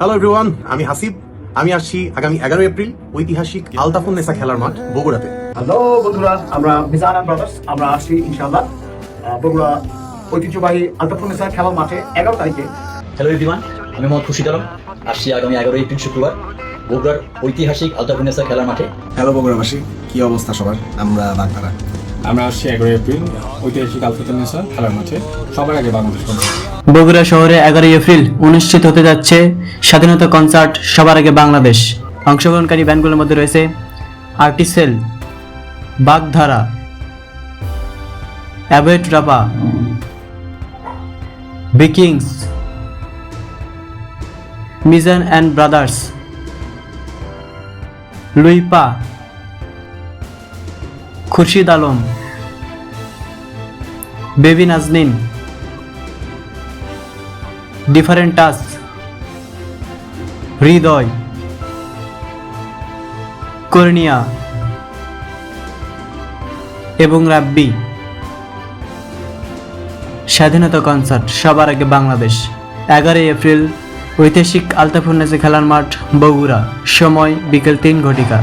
Hello everyone, আমি হাসিব। আমি আসছি আগামী 11 এপ্রিল ঐতিহাসিক আলতাফুন্নেসা খেলার মাঠ বগুড়াতে। হ্যালো বন্ধুরা, আমরা মিজান এন্ড ব্রাদার্স আমরা আসছি ইনশাআল্লাহ বগুড়া ঐতিহ্যবাহী আলতাফুন্নেসা খেলার মাঠে 11 তারিখে। হ্যালো এভরিওয়ান, আমি মোহাম্মদ খুশিদ আলম। আসছি আগামী 11 এপ্রিল শুক্রবার বগুড়ার ঐতিহাসিক আলতাফুন্নেসা খেলার মাঠে। হ্যালো বগুড়াবাসী, কি অবস্থা সবার? আমরা বাগধারা। আমরা আসছি 11 এপ্রিল ঐতিহাসিক আলতাফুন্নেসা খেলার মাঠে, সবার আগে বাংলাদেশ। বগুড়া শহরে 11 এপ্রিল অনুষ্ঠিত হতে যাচ্ছে স্বাধীনতা কনসার্ট, সবার আগে বাংলাদেশ। অংশগ্রহণকারী ব্যান্ডগুলোর মধ্যে রয়েছে Artcell, Bagdhara, Avoid Rafa, Vikings, Mizan and Brothers, Luipa, Khurshid Alam, Baby Naznin, Different Touch, Hridoy, Kornia এবং রাব্বি। স্বাধীনতা কনসার্ট, সবার আগে বাংলাদেশ। 11 এপ্রিল ঐতিহাসিক আলতাফুন্নেসা খেলার মাঠ বগুড়া। সময় বিকেল 3 ঘটিকা।